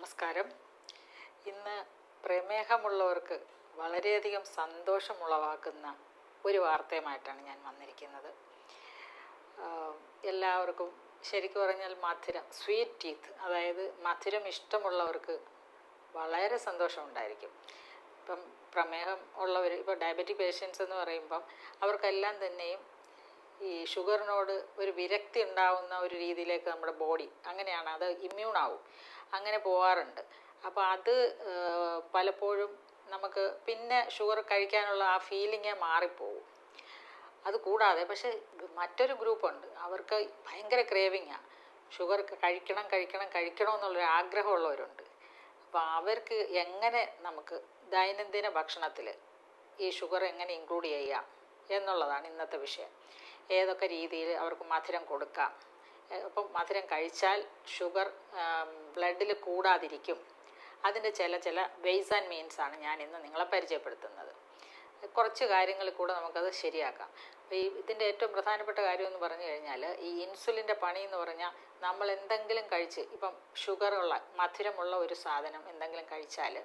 നമസ്കാരം. ഇന്ന് പ്രമേഹമുള്ളവർക്ക് വളരെയധികം സന്തോഷമുളവാക്കുന്ന ഒരു വാർത്തയുമായിട്ടാണ് ഞാൻ വന്നിരിക്കുന്നത്. എല്ലാവർക്കും ശരിക്കും പറഞ്ഞാൽ സ്വീറ്റ് ടീത്ത്, അതായത് മധുരം ഇഷ്ടമുള്ളവർക്ക് വളരെ സന്തോഷമുണ്ടായിരിക്കും. ഇപ്പം പ്രമേഹം ഉള്ളവർ, ഇപ്പോൾ ഡയബറ്റിക് പേഷ്യൻസ് എന്ന് പറയുമ്പം അവർക്കെല്ലാം തന്നെയും ഈ ഷുഗറിനോട് ഒരു വിരക്തി ഉണ്ടാവുന്ന ഒരു രീതിയിലേക്ക് നമ്മുടെ ബോഡി അങ്ങനെയാണ്, അത് ഇമ്മ്യൂണാവും, അങ്ങനെ പോകാറുണ്ട്. അപ്പോൾ അത് പലപ്പോഴും നമുക്ക് പിന്നെ ഷുഗർ കഴിക്കാനുള്ള ആ ഫീലിങ്ങേ മാറിപ്പോവും. അത് കൂടാതെ പക്ഷേ മറ്റൊരു ഗ്രൂപ്പുണ്ട്, അവർക്ക് ഭയങ്കര ക്രേവിങ്ങാണ്, ഷുഗർ കഴിക്കണം എന്നുള്ളൊരു ആഗ്രഹമുള്ളവരുണ്ട്. അപ്പോൾ അവർക്ക് എങ്ങനെ നമുക്ക് ദൈനംദിന ഭക്ഷണത്തിൽ ഈ ഷുഗർ എങ്ങനെ ഇൻക്ലൂഡ് ചെയ്യാം എന്നുള്ളതാണ് ഇന്നത്തെ വിഷയം. ഏതൊക്കെ രീതിയിൽ അവർക്ക് മധുരം കൊടുക്കാം, അപ്പം മധുരം കഴിച്ചാൽ ഷുഗർ ബ്ലഡിൽ കൂടാതിരിക്കും, അതിൻ്റെ ചില വെയ്സ് ആൻഡ് മീൻസാണ് ഞാൻ ഇന്ന് നിങ്ങളെ പരിചയപ്പെടുത്തുന്നത്. കുറച്ച് കാര്യങ്ങളിൽ കൂടെ നമുക്കത് ശരിയാക്കാം. അപ്പോൾ ഇതിൻ്റെ ഏറ്റവും പ്രധാനപ്പെട്ട കാര്യം എന്ന് പറഞ്ഞു കഴിഞ്ഞാൽ, ഈ ഇൻസുലിൻ്റെ പണി എന്ന് പറഞ്ഞാൽ, നമ്മൾ എന്തെങ്കിലും കഴിച്ച്, ഇപ്പം ഷുഗറുള്ള മധുരമുള്ള ഒരു സാധനം എന്തെങ്കിലും കഴിച്ചാൽ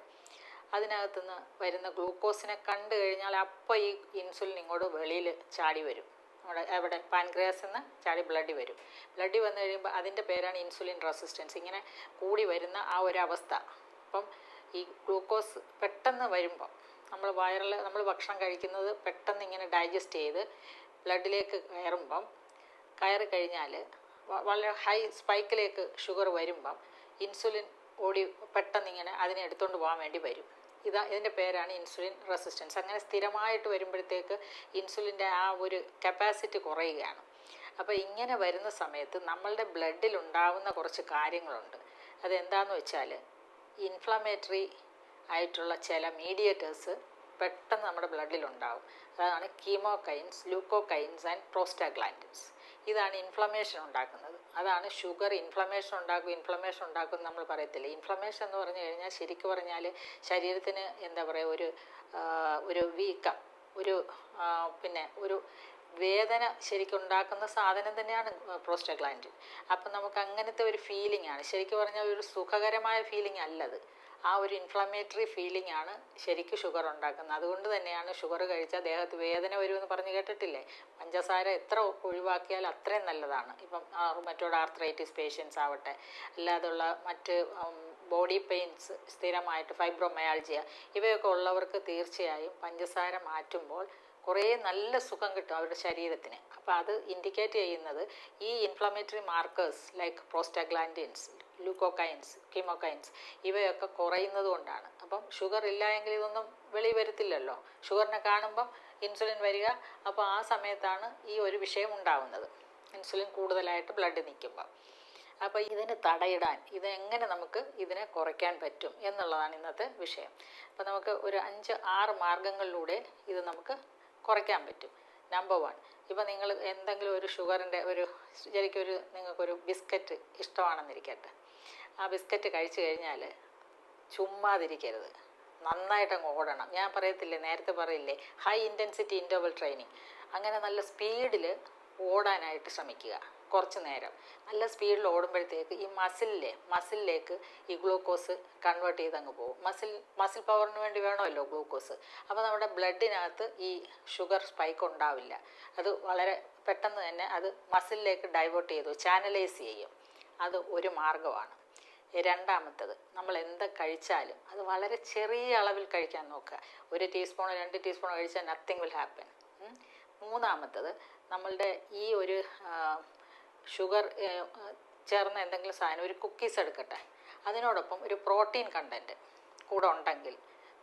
അതിനകത്തുനിന്ന് വരുന്ന ഗ്ലൂക്കോസിനെ കണ്ടു കഴിഞ്ഞാൽ അപ്പോൾ ഈ ഇൻസുലിൻ ഇങ്ങോട്ട് വെളിയിൽ ചാടി വരും. നമ്മുടെ പാൻക്രിയാസിൽ നിന്ന് ചാടി ബ്ലഡിൽ വരും. ബ്ലഡിൽ വന്നു കഴിയുമ്പോൾ അതിൻ്റെ പേരാണ് ഇൻസുലിൻ റെസിസ്റ്റൻസ്. ഇങ്ങനെ കൂടി വരുന്ന ആ ഒരവസ്ഥ. അപ്പം ഈ ഗ്ലൂക്കോസ് പെട്ടെന്ന് വരുമ്പോൾ നമ്മൾ ഭക്ഷണം കഴിക്കുന്നത് പെട്ടെന്ന് ഇങ്ങനെ ഡൈജസ്റ്റ് ചെയ്ത് ബ്ലഡിലേക്ക് കയറി കഴിഞ്ഞാൽ വളരെ ഹൈ സ്പൈക്കിലേക്ക് ഷുഗർ വരുമ്പം ഇൻസുലിൻ ഓടി പെട്ടെന്ന് ഇങ്ങനെ അതിനെ എടുത്തുകൊണ്ട് പോകാൻ വേണ്ടി വരും. ഇതിൻ്റെ പേരാണ് ഇൻസുലിൻ റെസിസ്റ്റൻസ്. അങ്ങനെ സ്ഥിരമായിട്ട് വരുമ്പോഴത്തേക്ക് ഇൻസുലിൻ്റെ ആ ഒരു കപ്പാസിറ്റി കുറയുകയാണ്. അപ്പോൾ ഇങ്ങനെ വരുന്ന സമയത്ത് നമ്മളുടെ ബ്ലഡിൽ ഉണ്ടാവുന്ന കുറച്ച് കാര്യങ്ങളുണ്ട്. അതെന്താണെന്ന് വെച്ചാൽ, ഇൻഫ്ലമേറ്ററി ആയിട്ടുള്ള ചില മീഡിയേറ്റേഴ്സ് പെട്ടെന്ന് നമ്മുടെ ബ്ലഡിലുണ്ടാവും. അതാണ് കീമോകൈൻസ്, ലൂക്കോകൈൻസ് ആൻഡ് പ്രോസ്റ്റാഗ്ലാൻഡിൻസ്. ഇതാണ് ഇൻഫ്ലമേഷൻ ഉണ്ടാക്കുന്നത്. അതാണ് ഷുഗർ ഇൻഫ്ലമേഷൻ ഉണ്ടാക്കും നമ്മൾ പറയത്തില്ല. ഇൻഫ്ലമേഷൻ എന്ന് പറഞ്ഞു കഴിഞ്ഞാൽ ശരിക്കും പറഞ്ഞാൽ ശരീരത്തിന് എന്താ പറയുക, ഒരു വീക്കം, ഒരു വേദന ശരിക്കും ഉണ്ടാക്കുന്ന സാധനം തന്നെയാണ് പ്രോസ്റ്റാഗ്ലാൻഡിൻ. അപ്പം നമുക്ക് അങ്ങനത്തെ ഒരു ഫീലിംഗ് ആണ്, ശരിക്കും പറഞ്ഞാൽ ഒരു സുഖകരമായ ഫീലിംഗ് അല്ലത്. ആ ഒരു ഇൻഫ്ലമേറ്ററി ഫീലിംഗ് ആണ് ശരിക്കും ഷുഗർ ഉണ്ടാക്കുന്നത്. അതുകൊണ്ട് തന്നെയാണ് ഷുഗർ കഴിച്ചാൽ ദേഹത്ത് വേദന വരുമെന്ന് പറഞ്ഞ് കേട്ടിട്ടില്ലേ? പഞ്ചസാര എത്ര ഒഴിവാക്കിയാൽ അത്രയും നല്ലതാണ്. ഇപ്പം മറ്റോട് ആർത്രൈറ്റിസ് പേഷ്യൻസ് ആവട്ടെ, അല്ലാതുള്ള മറ്റ് ബോഡി പെയിൻസ്, സ്ഥിരമായിട്ട് ഫൈബ്രോമയാൾജിയ, ഇവയൊക്കെ ഉള്ളവർക്ക് തീർച്ചയായും പഞ്ചസാര മാറ്റുമ്പോൾ കുറേ നല്ല സുഖം കിട്ടും അവരുടെ ശരീരത്തിന്. അപ്പോൾ അത് ഇൻഡിക്കേറ്റ് ചെയ്യുന്നത് ഈ ഇൻഫ്ലമേറ്ററി മാർക്കേഴ്സ് ലൈക്ക് പ്രോസ്റ്റാഗ്ലാൻഡിൻസ്, ലൂക്കോകൈൻസ്, കീമോകൈൻസ് ഇവയൊക്കെ കുറയുന്നത് കൊണ്ടാണ്. അപ്പം ഷുഗർ ഇല്ല എങ്കിൽ ഇതൊന്നും വെളി വരത്തില്ലല്ലോ. ഷുഗറിനെ കാണുമ്പം ഇൻസുലിൻ വരിക, അപ്പോൾ ആ സമയത്താണ് ഈ ഒരു വിഷയം ഉണ്ടാവുന്നത്, ഇൻസുലിൻ കൂടുതലായിട്ട് ബ്ലഡ് നിൽക്കുമ്പോൾ. അപ്പോൾ ഇതിന് തടയിടാൻ, ഇതെങ്ങനെ നമുക്ക് ഇതിനെ കുറയ്ക്കാൻ പറ്റും എന്നുള്ളതാണ് ഇന്നത്തെ വിഷയം. അപ്പോൾ നമുക്ക് ഒരു 5-6 മാർഗങ്ങളിലൂടെ ഇത് നമുക്ക് കുറയ്ക്കാൻ പറ്റും. നമ്പർ 1, ഇപ്പോൾ നിങ്ങൾ എന്തെങ്കിലും ഒരു ഷുഗറിൻ്റെ ശരിക്കൊരു നിങ്ങൾക്കൊരു ബിസ്ക്കറ്റ് ഇഷ്ടമാണെന്നിരിക്കട്ടെ. ആ ബിസ്ക്കറ്റ് കഴിച്ചു കഴിഞ്ഞാൽ ചുമ്മാതിരിക്കരുത്, നന്നായിട്ടങ്ങ് ഓടണം. ഞാൻ പറയത്തില്ലേ, നേരത്തെ പറയില്ലേ, ഹൈ ഇൻറ്റൻസിറ്റി ഇൻ്റർവൽ ട്രെയിനിങ്. അങ്ങനെ നല്ല സ്പീഡിൽ ഓടാനായിട്ട് ശ്രമിക്കുക. കുറച്ച് നേരം നല്ല സ്പീഡിൽ ഓടുമ്പോഴത്തേക്ക് ഈ മസിലിലേക്ക് ഈ ഗ്ലൂക്കോസ് കൺവേർട്ട് ചെയ്ത് അങ്ങ് പോകും. മസിൽ പവറിന് വേണ്ടി വേണമല്ലോ ഗ്ലൂക്കോസ്. അപ്പോൾ നമ്മുടെ ബ്ലഡിനകത്ത് ഈ ഷുഗർ സ്പൈക്ക് ഉണ്ടാവില്ല. അത് വളരെ പെട്ടെന്ന് തന്നെ അത് മസിലിലേക്ക് ഡൈവേർട്ട് ചെയ്തു ചാനലൈസ് ചെയ്യും. അത് ഒരു മാർഗമാണ്. രണ്ടാമത്തത്, നമ്മൾ എന്ത് കഴിച്ചാലും അത് വളരെ ചെറിയ അളവിൽ കഴിക്കാൻ നോക്കുക. 1 ടീസ്പൂണോ 2 ടീസ്പൂണോ കഴിച്ചാൽ നത്തിങ് വിൽ ഹാപ്പൻ. മൂന്നാമത്തത്, നമ്മളുടെ ഈ ഒരു ഷുഗർ ചേർന്ന എന്തെങ്കിലും സാധനം, ഒരു കുക്കീസ് എടുക്കട്ടെ, അതിനോടൊപ്പം ഒരു പ്രോട്ടീൻ കണ്ടൻറ്റ് കൂടെ ഉണ്ടെങ്കിൽ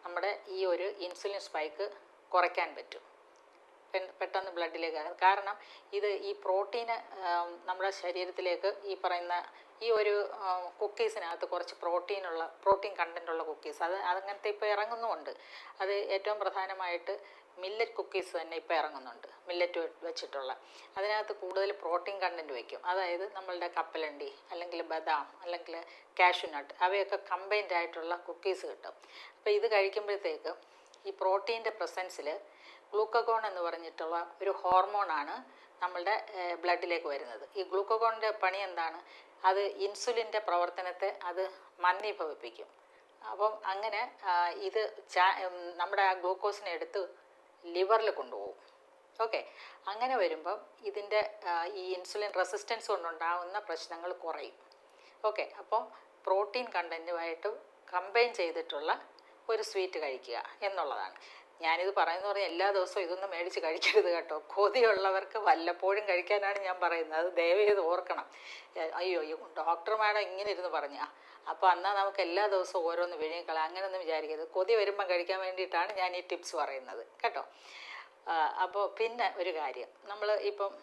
നമ്മുടെ ഈ ഒരു ഇൻസുലിൻ സ്പൈക്ക് കുറയ്ക്കാൻ പറ്റും, പെട്ടെന്ന് ബ്ലഡിലേക്ക്. കാരണം ഈ പ്രോട്ടീന് നമ്മുടെ ശരീരത്തിലേക്ക് ഈ പറയുന്ന ഈ ഒരു കുക്കീസിനകത്ത് കുറച്ച് പ്രോട്ടീൻ കണ്ടൻറ്റുള്ള കുക്കീസ്, അതങ്ങനത്തെ ഇപ്പോൾ ഇറങ്ങുന്നുമുണ്ട്. അത് ഏറ്റവും പ്രധാനമായിട്ട് മില്ലറ്റ് കുക്കീസ് തന്നെ ഇപ്പോൾ ഇറങ്ങുന്നുണ്ട്, മില്ലറ്റ് വെച്ചിട്ടുള്ള. അതിനകത്ത് കൂടുതൽ പ്രോട്ടീൻ കണ്ടൻറ്റ് വയ്ക്കും. അതായത് നമ്മളുടെ കപ്പലണ്ടി, അല്ലെങ്കിൽ ബദാം, അല്ലെങ്കിൽ കാഷ്യൂനട്ട്, അവയൊക്കെ കമ്പൈൻഡ് ആയിട്ടുള്ള കുക്കീസ് കിട്ടും. അപ്പോൾ ഇത് കഴിക്കുമ്പോഴത്തേക്ക് ഈ പ്രോട്ടീൻ്റെ പ്രസൻസിൽ ഗ്ലൂക്കഗോൺ എന്ന് പറഞ്ഞിട്ടുള്ള ഒരു ഹോർമോണാണ് നമ്മളുടെ ബ്ലഡിലേക്ക് വരുന്നത്. ഈ ഗ്ലൂക്കഗോണിൻ്റെ പണി എന്താണ്? അത് ഇൻസുലിൻ്റെ പ്രവർത്തനത്തെ അത് മന്ദീഭവിപ്പിക്കും. അപ്പം അങ്ങനെ ഇത് നമ്മുടെ ആ ഗ്ലൂക്കോസിനെ എടുത്ത് ലിവറിൽ കൊണ്ടുപോകും. ഓക്കെ, അങ്ങനെ വരുമ്പം ഇതിൻ്റെ ഈ ഇൻസുലിൻ റെസിസ്റ്റൻസ് കൊണ്ടുണ്ടാകുന്ന പ്രശ്നങ്ങൾ കുറയും. ഓക്കെ, അപ്പോൾ പ്രോട്ടീൻ കണ്ടൻറ്റുമായിട്ട് കമ്പൈൻ ചെയ്തിട്ടുള്ള ഒരു സ്വീറ്റ് കഴിക്കുക എന്നുള്ളതാണ്. ഞാനിത് പറയുന്നത് പറഞ്ഞാൽ എല്ലാ ദിവസവും ഇതൊന്നും മേടിച്ച് കഴിക്കരുത് കേട്ടോ. കൊതിയുള്ളവർക്ക് വല്ലപ്പോഴും കഴിക്കാനാണ് ഞാൻ പറയുന്നത്. അത് ദയവ് ചെയ്ത് ഓർക്കണം. അയ്യോ ഡോക്ടർ മാഡം ഇങ്ങനെ ഇരുന്ന് പറഞ്ഞാൽ അപ്പോൾ എന്നാൽ നമുക്ക് എല്ലാ ദിവസവും ഓരോന്ന് വിഴുങ്ങിക്കളാം അങ്ങനെയൊന്നും വിചാരിക്കരുത്. കൊതി വരുമ്പം കഴിക്കാൻ വേണ്ടിയിട്ടാണ് ഞാൻ ഈ ടിപ്സ് പറയുന്നത് കേട്ടോ. അപ്പോൾ പിന്നെ ഒരു കാര്യം, നമ്മൾ ഇപ്പം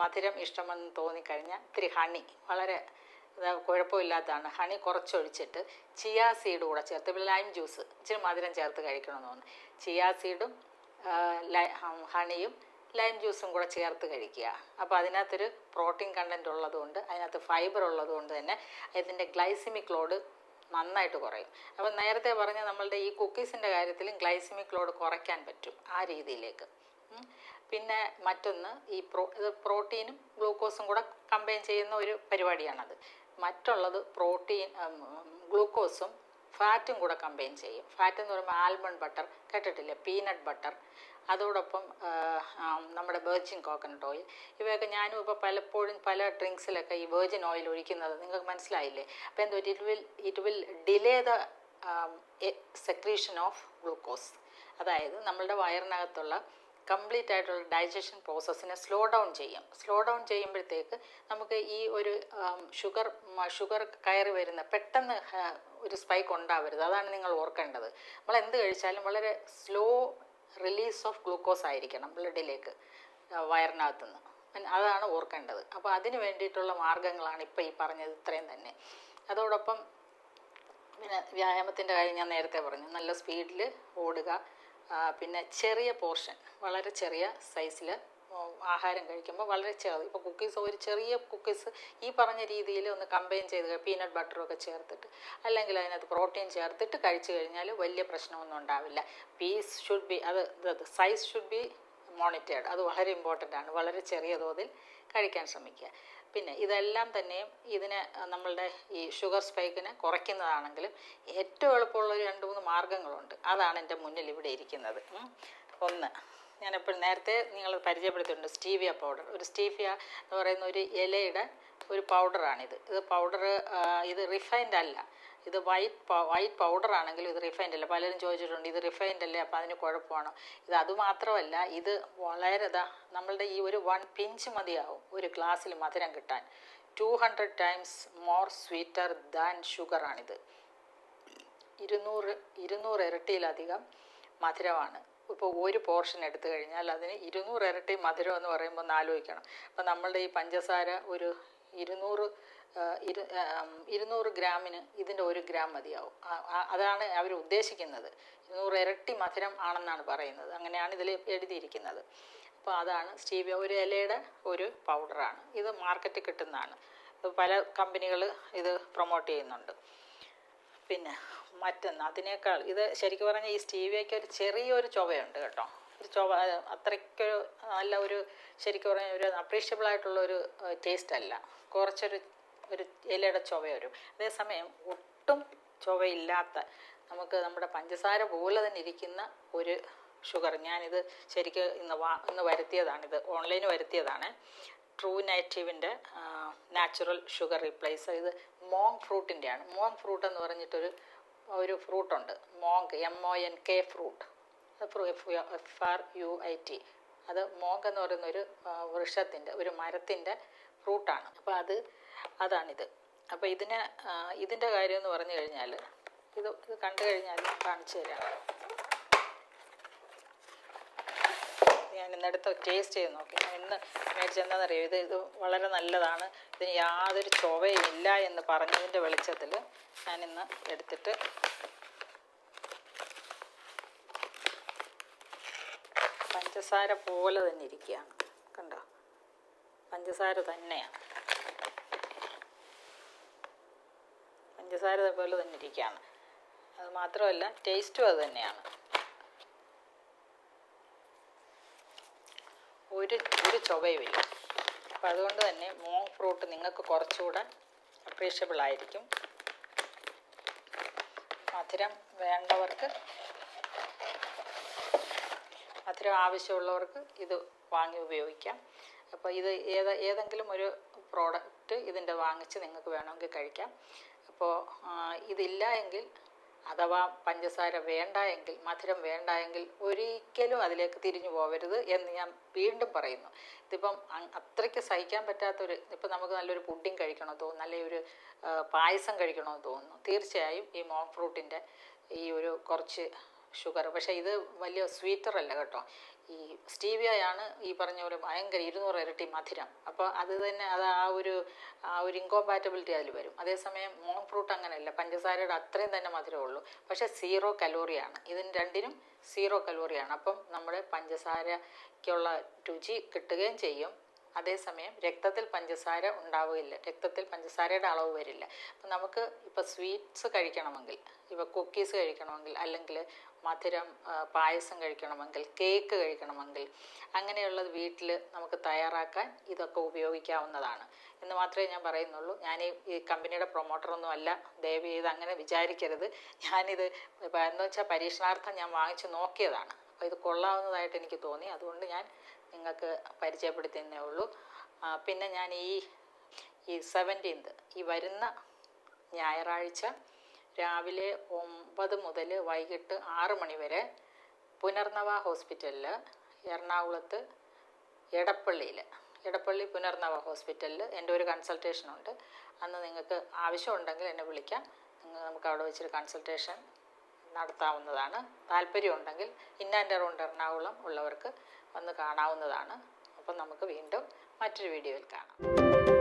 മധുരം ഇഷ്ടമെന്ന് തോന്നിക്കഴിഞ്ഞാൽ ഇത്തിരി ഹണി, വളരെ കുഴപ്പമില്ലാത്തതാണ്. ഹണി കുറച്ചൊഴിച്ചിട്ട് ചിയാ സീഡ് കൂടെ ചേർത്ത്, ഇപ്പോൾ ലൈം ജ്യൂസ് ഇച്ചിരി മധുരം ചേർത്ത് കഴിക്കണമെന്ന് തോന്നുന്നു. ചിയാ സീഡും ഹണിയും ലൈം ജ്യൂസും കൂടെ ചേർത്ത് കഴിക്കുക. അപ്പോൾ അതിനകത്തൊരു പ്രോട്ടീൻ കണ്ടൻറ്റ് ഉള്ളതുകൊണ്ട്, അതിനകത്ത് ഫൈബർ ഉള്ളതുകൊണ്ട് തന്നെ ഇതിൻ്റെ ഗ്ലൈസിമിക് ലോഡ് നന്നായിട്ട് കുറയും. അപ്പോൾ നേരത്തെ പറഞ്ഞ നമ്മളുടെ ഈ കുക്കീസിൻ്റെ കാര്യത്തിലും ഗ്ലൈസിമിക് ലോഡ് കുറയ്ക്കാൻ പറ്റും ആ രീതിയിലേക്ക്. പിന്നെ മറ്റൊന്ന് ഇത് പ്രോട്ടീനും ഗ്ലൂക്കോസും കൂടെ കമ്പൈൻ ചെയ്യുന്ന ഒരു പരിപാടിയാണത്. മറ്റുള്ളത് ഗ്ലൂക്കോസും ഫാറ്റും കൂടെ കമ്പൈൻ ചെയ്യും. ഫാറ്റ് എന്ന് പറയുമ്പോൾ ആൽമണ്ട് ബട്ടർ കേട്ടിട്ടില്ലേ, പീനട്ട് ബട്ടർ, അതോടൊപ്പം നമ്മുടെ വെർജിൻ കോക്കനട്ട് ഓയിൽ. ഇവയൊക്കെ ഞാനും ഇപ്പോൾ പലപ്പോഴും പല ഡ്രിങ്ക്സിലൊക്കെ ഈ വെർജിൻ ഓയിൽ ഒഴിക്കുന്നത് നിങ്ങൾക്ക് മനസ്സിലായില്ലേ. അപ്പോൾ എന്തോ it will delay the secretion of glucose. അതായത് നമ്മളുടെ വയറിനകത്തുള്ള കംപ്ലീറ്റ് ആയിട്ടുള്ള ഡൈജഷൻ പ്രോസസ്സിനെ സ്ലോ ഡൗൺ ചെയ്യും. സ്ലോ ഡൗൺ ചെയ്യുമ്പോഴത്തേക്ക് നമുക്ക് ഈ ഒരു ഷുഗർ കയറി വരുന്ന പെട്ടെന്ന് ഒരു സ്പൈക്ക് ഉണ്ടാവരുത്. അതാണ് നിങ്ങൾ ഓർക്കേണ്ടത്. നമ്മൾ എന്ത് കഴിച്ചാലും വളരെ സ്ലോ റിലീസ് ഓഫ് ഗ്ലൂക്കോസ് ആയിരിക്കണം ബ്ലഡിലേക്ക്, വയറിനകത്തുനിന്ന്. അതാണ് ഓർക്കേണ്ടത്. അപ്പോൾ അതിന് വേണ്ടിയിട്ടുള്ള മാർഗ്ഗങ്ങളാണ് ഇപ്പോൾ ഈ പറഞ്ഞത് ഇത്രയും തന്നെ. അതോടൊപ്പം പിന്നെ വ്യായാമത്തിൻ്റെ കാര്യം ഞാൻ നേരത്തെ പറഞ്ഞു, നല്ല സ്പീഡിൽ ഓടുക. പിന്നെ ചെറിയ പോർഷൻ, വളരെ ചെറിയ സൈസിൽ ആഹാരം കഴിക്കുമ്പോൾ വളരെ ചെറുത്, ഇപ്പോൾ കുക്കീസ് ഒരു ചെറിയ കുക്കീസ് ഈ പറഞ്ഞ രീതിയിൽ ഒന്ന് കമ്പൈൻ ചെയ്ത് പീനട്ട് ബട്ടറും ഒക്കെ ചേർത്തിട്ട്, അല്ലെങ്കിൽ അതിനകത്ത് പ്രോട്ടീൻ ചേർത്തിട്ട് കഴിച്ചു കഴിഞ്ഞാൽ വലിയ പ്രശ്നമൊന്നും ഉണ്ടാവില്ല. Piece should be, size should be monitored. അത് വളരെ ഇമ്പോർട്ടൻ്റ് ആണ്. വളരെ ചെറിയ തോതിൽ കഴിക്കാൻ ശ്രമിക്കുക. പിന്നെ ഇതെല്ലാം തന്നെയും ഇതിനെ നമ്മളുടെ ഈ ഷുഗർ സ്പൈക്കിനെ കുറയ്ക്കുന്നതാണെങ്കിലും ഏറ്റവും എളുപ്പമുള്ളൊരു 2-3 മാർഗ്ഗങ്ങളുണ്ട്. അതാണ് എൻ്റെ മുന്നിൽ ഇവിടെ ഇരിക്കുന്നത്. ഒന്ന്, ഞാനെപ്പോഴും നേരത്തെ നിങ്ങൾ പരിചയപ്പെടുത്തിയിട്ടുണ്ട്, സ്റ്റീവിയ പൗഡർ. ഒരു സ്റ്റീവിയ എന്ന് പറയുന്ന ഒരു ഇലയുടെ ഒരു പൗഡറാണിത്. ഇത് റിഫൈൻഡ് അല്ല, ഇത് വൈറ്റ് പൗഡർ ആണെങ്കിലും ഇത് റിഫൈൻഡ് അല്ല. പലരും ചോദിച്ചിട്ടുണ്ട് ഇത് റിഫൈൻഡ് അല്ലേ, അപ്പോൾ അതിന് കുഴപ്പമാണോ? ഇത് അതുമാത്രമല്ല, ഇത് വളരെ നമ്മളുടെ ഈ ഒരു 1 പിഞ്ച് മതിയാവും ഒരു ഗ്ലാസ്സിൽ മധുരം കിട്ടാൻ. 200 times മോർ സ്വീറ്റർ ദാൻ ഷുഗറാണിത്. 200 ഇരട്ടിയിലധികം മധുരമാണ്. ഇപ്പോൾ ഒരു പോർഷൻ എടുത്തു കഴിഞ്ഞാൽ അതിന് 200 ഇരട്ടി മധുരം എന്ന് പറയുമ്പോൾ ഒന്ന് ആലോചിക്കണം. അപ്പോൾ നമ്മളുടെ ഈ പഞ്ചസാര ഒരു 200 ഗ്രാമിന് ഇതിൻ്റെ 1 ഗ്രാം മതിയാവും. അതാണ് അവർ ഉദ്ദേശിക്കുന്നത്. 200 ഇരട്ടി മധുരം ആണെന്നാണ് പറയുന്നത്. അങ്ങനെയാണ് ഇതിൽ എഴുതിയിരിക്കുന്നത്. അപ്പോൾ അതാണ് സ്റ്റീവിയ, ഒരു ഇലയുടെ ഒരു പൗഡറാണ്. ഇത് മാർക്കറ്റിൽ കിട്ടുന്നതാണ്. പല കമ്പനികൾ ഇത് പ്രൊമോട്ട് ചെയ്യുന്നുണ്ട്. പിന്നെ മറ്റൊന്ന്, അതിനേക്കാൾ ഇത് ശരിക്കും പറഞ്ഞാൽ ഈ സ്റ്റീവിയയ്ക്ക് ഒരു ചെറിയൊരു ചുവയുണ്ട് കേട്ടോ. ഒരു ചുവ അത്രയ്ക്കൊരു നല്ല ഒരു ശരിക്കും പറഞ്ഞാൽ ഒരു അപ്രീഷ്യബിൾ ആയിട്ടുള്ളൊരു ടേസ്റ്റ് അല്ല. കുറച്ചൊരു ഇലയുടെ ചുവ വരും. അതേസമയം ഒട്ടും ചുവയില്ലാത്ത, നമുക്ക് നമ്മുടെ പഞ്ചസാര പോലെ തന്നെ ഇരിക്കുന്ന ഒരു ഷുഗർ, ഞാനിത് ശരിക്കും ഇന്ന് വരുത്തിയതാണിത്, ഓൺലൈനിൽ വരുത്തിയതാണ്. True നേറ്റീവിൻ്റെ natural sugar replacer. ഇത് മോങ് ഫ്രൂട്ടിൻ്റെയാണ്. മോങ് ഫ്രൂട്ട് എന്ന് പറഞ്ഞിട്ടൊരു ഫ്രൂട്ടുണ്ട്, മോങ്, MONK ഫ്രൂട്ട്, FRUIT. അത് മോങ് എന്ന് പറയുന്നൊരു വൃക്ഷത്തിൻ്റെ, ഒരു മരത്തിൻ്റെ ഫ്രൂട്ടാണ്. അപ്പോൾ അതാണിത്. അപ്പോൾ ഇതിൻ്റെ കാര്യം എന്ന് പറഞ്ഞു കഴിഞ്ഞാൽ, ഇത് കണ്ടു കഴിഞ്ഞാൽ കാണിച്ചു തരാം. ഞാൻ ഇന്നെടുത്ത് ടേസ്റ്റ് ചെയ്ത് നോക്കി. ഞാൻ ഇന്ന് മേടിച്ചെന്താണെന്നറിയോ, ഇത് വളരെ നല്ലതാണ്, ഇതിന് യാതൊരു ചുവയും ഇല്ല എന്ന് പറഞ്ഞതിൻ്റെ വെളിച്ചത്തിൽ ഞാനിന്ന് എടുത്തിട്ട് പഞ്ചസാര പോലെ തന്നെ ഇരിക്കുകയാണ്. കണ്ടോ, പഞ്ചസാര തന്നെയാണ്, പഞ്ചസാര പോലെ തന്നെ ഇരിക്കുകയാണ്. അത് മാത്രമല്ല ടേസ്റ്റും അത് തന്നെയാണ്. ഒരു ചുവയുമില്ല. അപ്പോൾ അതുകൊണ്ട് തന്നെ മോങ് ഫ്രൂട്ട് നിങ്ങൾക്ക് കുറച്ചുകൂടെ അപ്രീഷ്യബിൾ ആയിരിക്കും. മധുരം വേണ്ടവർക്ക്, മധുരം ആവശ്യമുള്ളവർക്ക് ഇത് വാങ്ങി ഉപയോഗിക്കാം. അപ്പോൾ ഇത് ഏതെങ്കിലും ഒരു പ്രോഡക്റ്റ് ഇതിൻ്റെ വാങ്ങിച്ച് നിങ്ങൾക്ക് വേണമെങ്കിൽ കഴിക്കാം. അപ്പോൾ ഇതില്ല എങ്കിൽ, അഥവാ പഞ്ചസാര വേണ്ട എങ്കിൽ, മധുരം വേണ്ട എങ്കിൽ ഒരിക്കലും അതിലേക്ക് തിരിഞ്ഞു പോകരുത് എന്ന് ഞാൻ വീണ്ടും പറയുന്നു. ഇതിപ്പം അത്രയ്ക്ക് സഹിക്കാൻ പറ്റാത്തൊരു, ഇപ്പം നമുക്ക് നല്ലൊരു പുഡിങ് കഴിക്കണമെന്ന് തോന്നുന്നു, അല്ലെങ്കിൽ ഒരു പായസം കഴിക്കണമെന്ന് തോന്നുന്നു, തീർച്ചയായും ഈ മോക്ക് ഫ്രൂട്ടിൻ്റെ ഈ ഒരു കുറച്ച് ഷുഗർ, പക്ഷേ ഇത് വലിയ സ്വീറ്ററല്ല കേട്ടോ, ഈ സ്റ്റീവിയയാണ് ഈ പറഞ്ഞ പോലെ ഭയങ്കര 200 ഇരട്ടി മധുരം. അപ്പോൾ അത് തന്നെ അത് ആ ഒരു ഇൻകോമ്പാറ്റബിലിറ്റി അതിൽ വരും. അതേസമയം മോക്ക് ഫ്രൂട്ട് അങ്ങനെയല്ല, പഞ്ചസാരയുടെ അത്രയും തന്നെ മധുരമുള്ളൂ, പക്ഷേ 0 കലോറിയാണ്. ഇതിന് രണ്ടിനും 0 കലോറിയാണ്. അപ്പം നമ്മുടെ പഞ്ചസാരയ്ക്കുള്ള രുചി കിട്ടുകയും ചെയ്യും, അതേസമയം രക്തത്തിൽ പഞ്ചസാര ഉണ്ടാവുകയില്ല, രക്തത്തിൽ പഞ്ചസാരയുടെ അളവ് വരില്ല. അപ്പം നമുക്ക് ഇപ്പോൾ സ്വീറ്റ്സ് കഴിക്കണമെങ്കിൽ, ഇപ്പോൾ കുക്കീസ് കഴിക്കണമെങ്കിൽ, അല്ലെങ്കിൽ മധുരം പായസം കഴിക്കണമെങ്കിൽ, കേക്ക് കഴിക്കണമെങ്കിൽ, അങ്ങനെയുള്ളത് വീട്ടിൽ നമുക്ക് തയ്യാറാക്കാൻ ഇതൊക്കെ ഉപയോഗിക്കാവുന്നതാണ് എന്ന് മാത്രമേ ഞാൻ പറയുന്നുള്ളൂ. ഞാൻ ഈ കമ്പനിയുടെ പ്രൊമോട്ടറൊന്നും അല്ല, ദയവ് ചെയ്ത് അങ്ങനെ വിചാരിക്കരുത്. ഞാനിത് എന്ന് വെച്ചാൽ പരീക്ഷണാർത്ഥം ഞാൻ വാങ്ങിച്ച് നോക്കിയതാണ്. അപ്പോൾ ഇത് കൊള്ളാവുന്നതായിട്ട് എനിക്ക് തോന്നി, അതുകൊണ്ട് ഞാൻ നിങ്ങൾക്ക് പരിചയപ്പെടുത്തുന്നേ ഉള്ളൂ. പിന്നെ ഞാൻ ഈ 17th ഈ വരുന്ന ഞായറാഴ്ച രാവിലെ 9 മുതൽ വൈകിട്ട് 6 മണി വരെ പുനർനവ ഹോസ്പിറ്റലിൽ, എറണാകുളത്ത് എടപ്പള്ളി പുനർനവ ഹോസ്പിറ്റലിൽ എൻ്റെ ഒരു കൺസൾട്ടേഷനുണ്ട്. അന്ന് നിങ്ങൾക്ക് ആവശ്യമുണ്ടെങ്കിൽ എന്നെ വിളിക്കാം, നമുക്ക് അവിടെ വെച്ചൊരു കൺസൾട്ടേഷൻ നടത്താവുന്നതാണ്. താല്പര്യമുണ്ടെങ്കിൽ ഇൻ ആൻഡ് അറൗണ്ട് എറണാകുളം ഉള്ളവർക്ക് വന്ന് കാണാവുന്നതാണ്. അപ്പം നമുക്ക് വീണ്ടും മറ്റൊരു വീഡിയോയിൽ കാണാം.